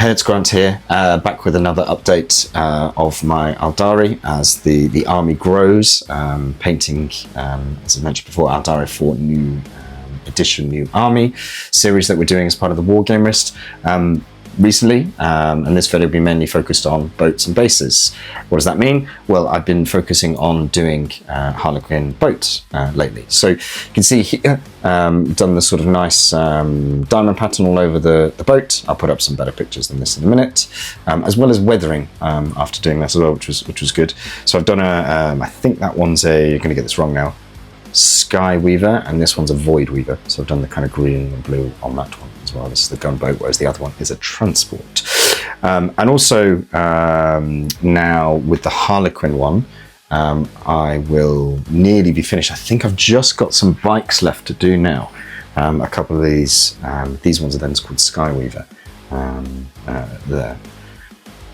Hey, it's Grant here, back with another update of my Aeldari as the army grows, painting, as I mentioned before, Aeldari for new edition, new army series that we're doing as part of the Wargame list recently, and this video will be mainly focused on boats and bases. What does that mean? Well, I've been focusing on doing harlequin boats lately. So you can see here, done the sort of nice diamond pattern all over the boat. I'll put up some better pictures than this in a minute, as well as weathering after doing this as well, which was good. So I've done I think that one's you're going to get this wrong now, Sky Weaver, and this one's a Void Weaver. So I've done the kind of green and blue on that one as well. This is the gunboat, whereas the other one is a transport. And also now with the Harlequin one, I will nearly be finished. I think I've just got some bikes left to do now. A couple of these ones are then called Sky Weaver there.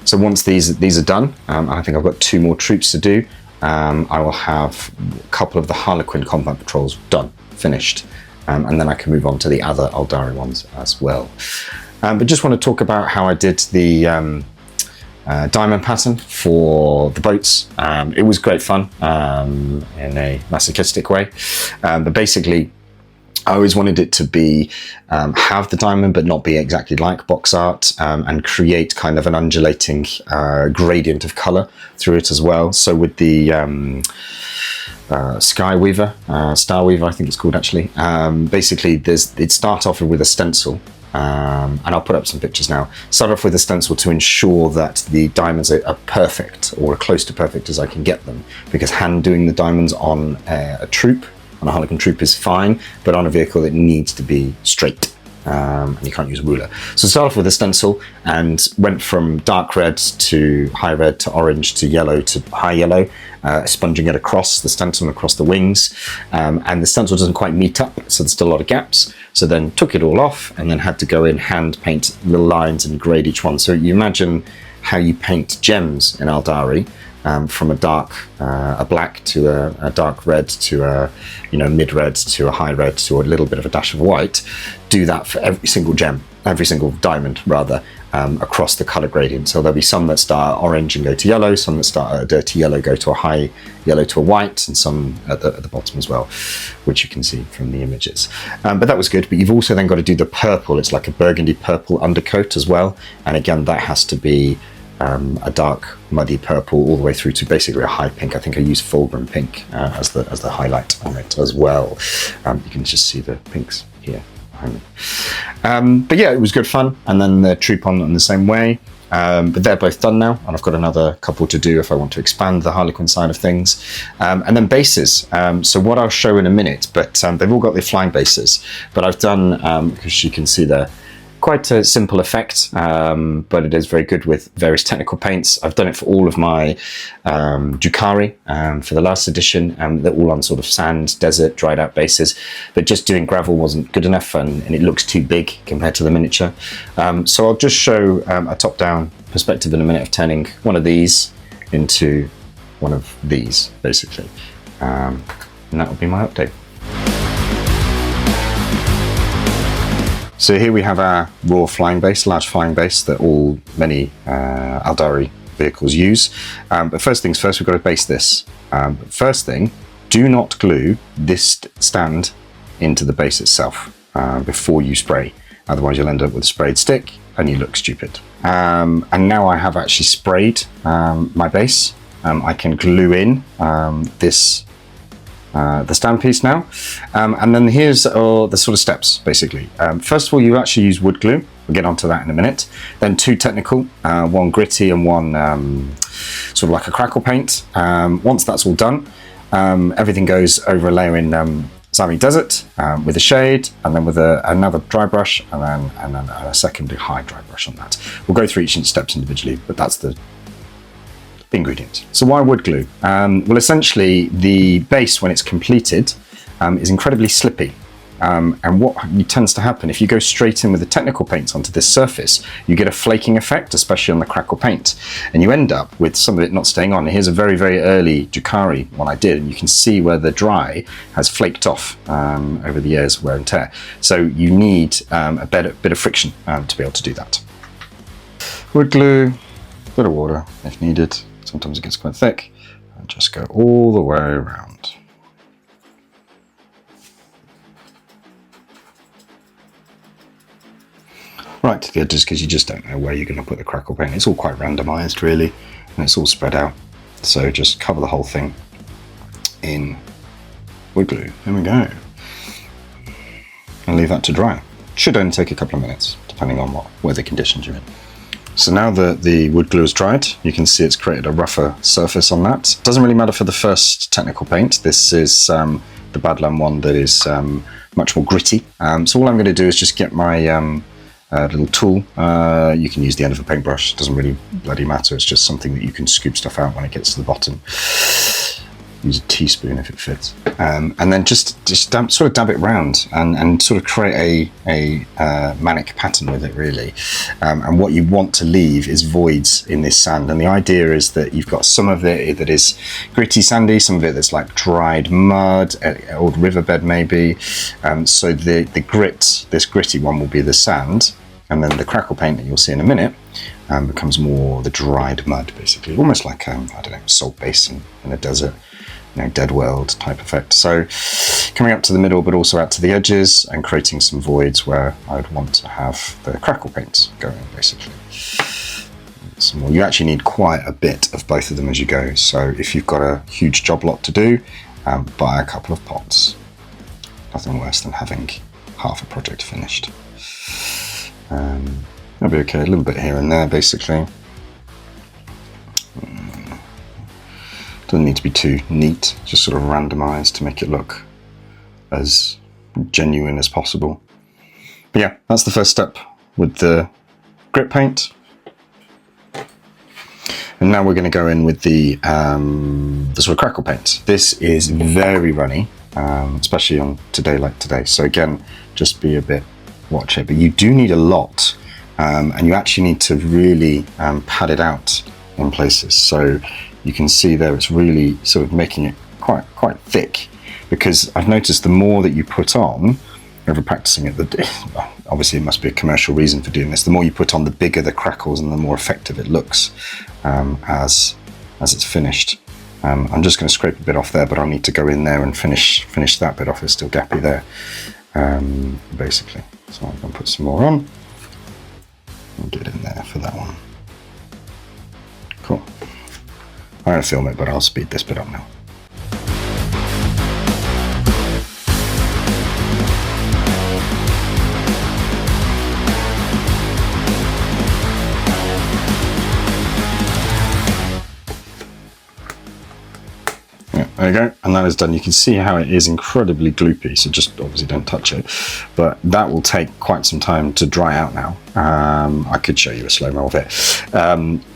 So once these are done, I think I've got 2 more troops to do. I will have a couple of the Harlequin combat patrols done, finished, and then I can move on to the other Aeldari ones as well. But just want to talk about how I did the diamond pattern for the boats. It was great fun in a masochistic way, but basically I always wanted it to be have the diamond but not be exactly like box art, and create kind of an undulating gradient of color through it as well. So with the Sky Weaver, Star Weaver I think it's called actually, basically it starts off with a stencil, and I'll put up some pictures now. Start off with a stencil to ensure that the diamonds are perfect, or as close to perfect as I can get them, because hand doing the diamonds on a troop, on a Harlequin troop, is fine, but on a vehicle it needs to be straight, and you can't use a ruler. So start off with a stencil and went from dark red to high red to orange to yellow to high yellow, sponging it across the stencil and across the wings, and the stencil doesn't quite meet up, so there's still a lot of gaps. So then took it all off and then had to go in, hand paint little lines and grade each one. So you imagine how you paint gems in Aeldari, from a black to a dark red to a mid red to a high red to a little bit of a dash of white. Do that for every single gem, every single diamond rather, across the color gradient. So there'll be some that start orange and go to yellow, some that start at a dirty yellow go to a high yellow to a white, and some at the bottom as well, which you can see from the images. But that was good. But you've also then got to do the purple. It's like a burgundy purple undercoat as well, and again that has to be a dark muddy purple all the way through to basically a high pink. I think I used fulgrim pink as the highlight on it as well. You can just see the pinks here behind me. But yeah, it was good fun. And then the troop on the same way. But they're both done now, and I've got another couple to do if I want to expand the Harlequin side of things. And then bases. So what I'll show in a minute, but they've all got their flying bases. But I've done, because you can see there, quite a simple effect, but it is very good with various technical paints. I've done it for all of my Drukhari for the last edition. They're all on sort of sand, desert, dried out bases, but just doing gravel wasn't good enough, and it looks too big compared to the miniature. So I'll just show a top-down perspective in a minute of turning one of these into one of these, basically. And that will be my update. So here we have our raw flying base, large flying base that many Aeldari vehicles use. But first things first, we've got to base this. First thing, do not glue this stand into the base itself before you spray. Otherwise you'll end up with a sprayed stick and you look stupid. And now I have actually sprayed my base. I can glue in the stand piece now, and then here's the sort of steps basically. First of all, you actually use wood glue. We'll get onto that in a minute. Then 2 technical, one gritty and one sort of like a crackle paint. Once that's all done, everything goes over a layer in Zami Desert with a shade, and then with another dry brush, and then a second high dry brush on that. We'll go through each steps individually, but that's the ingredients. So why wood glue? Well, essentially the base, when it's completed, is incredibly slippy, and what tends to happen if you go straight in with the technical paints onto this surface, you get a flaking effect, especially on the crackle paint, and you end up with some of it not staying on. Here's a very, very early Drukhari one I did, and you can see where the dry has flaked off over the years, wear and tear. So you need a bit of friction to be able to do that. wood glue, bit of water if needed. Sometimes it gets quite thick. And just go all the way around. Right to the edges, because you just don't know where you're going to put the crackle paint. It's all quite randomized really, and it's all spread out. So just cover the whole thing in wood glue. There we go. And leave that to dry. Should only take a couple of minutes, depending on what weather conditions you're in. So now that the wood glue is dried, you can see it's created a rougher surface on that. Doesn't really matter for the first technical paint. This is the Badland one that is much more gritty. So all I'm going to do is just get my little tool. You can use the end of a paintbrush. It doesn't really bloody matter. It's just something that you can scoop stuff out when it gets to the bottom. Use a teaspoon if it fits, and then just sort of dab it round and sort of create a manic pattern with it really. And what you want to leave is voids in this sand, and the idea is that you've got some of it that is gritty sandy, some of it that's like dried mud, old riverbed maybe. So the grit, this gritty one will be the sand, and then the crackle paint that you'll see in a minute becomes more the dried mud basically, almost like I don't know, salt basin in a desert. You know, dead world type effect. So coming up to the middle but also out to the edges and creating some voids where I would want to have the crackle paint going basically. Some more. You actually need quite a bit of both of them as you go, so if you've got a huge job lot to do, buy a couple of pots. Nothing worse than having half a project finished. That'll be okay, a little bit here and there basically. Doesn't need to be too neat, just sort of randomized to make it look as genuine as possible. But yeah, that's the first step with the grip paint. And now we're going to go in with the sort of crackle paint. This is very runny, especially on today like today. So again, just be a bit watch it, but you do need a lot, and you actually need to really pad it out in places. So you can see there it's really sort of making it quite thick, because I've noticed the more that you put on, over practicing it, obviously it must be a commercial reason for doing this, the more you put on, the bigger the crackles and the more effective it looks as it's finished. I'm just going to scrape a bit off there, but I'll need to go in there and finish that bit off. It's still gappy there, basically. So I'm going to put some more on and get in there for that one. Cool. I'm going to film it, but I'll speed this bit up now. There you go, and that is done. You can see how it is incredibly gloopy, so just obviously don't touch it. But that will take quite some time to dry out now. I could show you a slow-mo of it,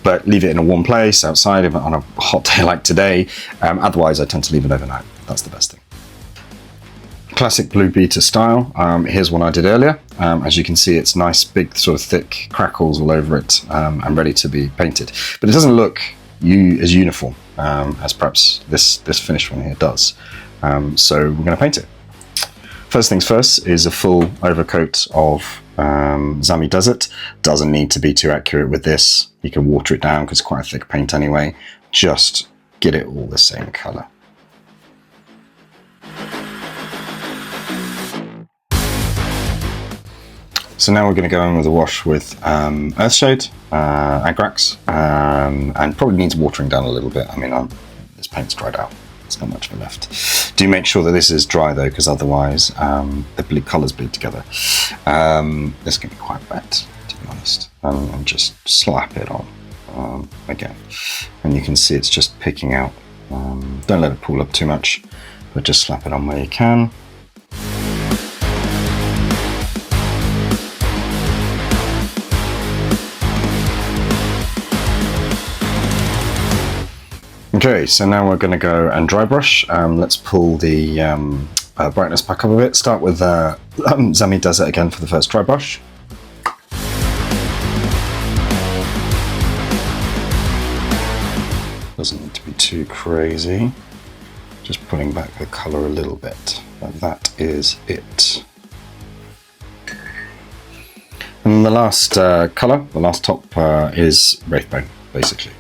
but leave it in a warm place outside on a hot day like today. Otherwise, I tend to leave it overnight. That's the best thing. Classic Blue Beater style. Here's one I did earlier. As you can see, it's nice, big, sort of thick crackles all over it, and ready to be painted. But it doesn't look as uniform as perhaps this finished one here does. So we're going to paint it. First things first is a full overcoat of Zami Desert. Doesn't need to be too accurate with this. You can water it down because it's quite a thick paint anyway. Just get it all the same colour. So now we're going to go in with a wash with Earthshade, Agrax, and probably needs watering down a little bit. I mean, this paint's dried out. There's not much of it left. Do make sure that this is dry though, because otherwise the colours bleed together. This can be quite wet, to be honest. And just slap it on again. And you can see it's just picking out. Don't let it pool up too much, but just slap it on where you can. Okay, so now we're going to go and dry brush. Let's pull the brightness back up a bit. Start with Zami Desert again for the first dry brush. Doesn't need to be too crazy. Just putting back the colour a little bit, but that is it. And And the last colour, the last top is Wraithbone, basically.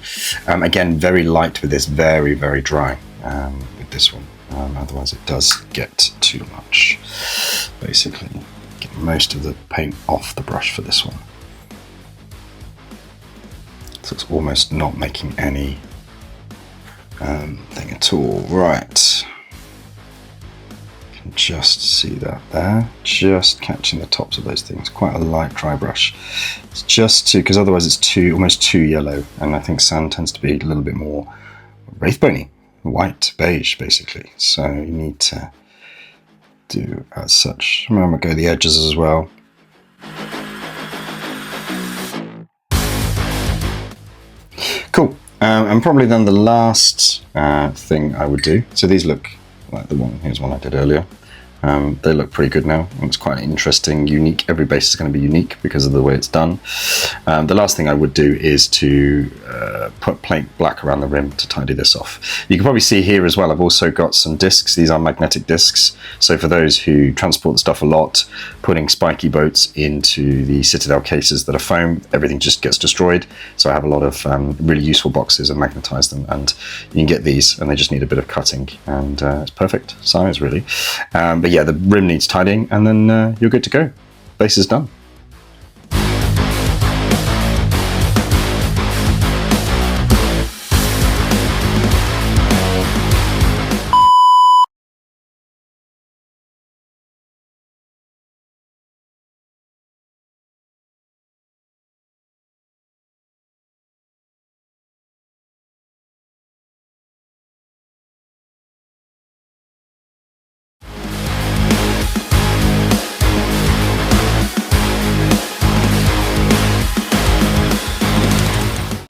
Again, very light with this, very, very dry with this one. Otherwise it does get too much. Basically, get most of the paint off the brush for this one. So it's almost not making any thing at all. Right. Just see that there, just catching the tops of those things. Quite a light dry brush. It's just to, because otherwise it's almost too yellow, and I think sand tends to be a little bit more wraithbony, white, beige, basically. So you need to do as such. I'm going to go the edges as well. Cool. And probably then the last thing I would do. So these look like here's one I did earlier. They look pretty good now, and it's quite interesting, unique. Every base is going to be unique because of the way it's done. The last thing I would do is to put plain black around the rim to tidy this off. You can probably see here as well, I've also got some discs. These are magnetic discs. So for those who transport stuff a lot, putting spiky boats into the Citadel cases that are foam, everything just gets destroyed. So I have a lot of really useful boxes and magnetize them, and you can get these, and they just need a bit of cutting, and it's perfect size really. But yeah, the rim needs tidying, and then you're good to go. Base is done.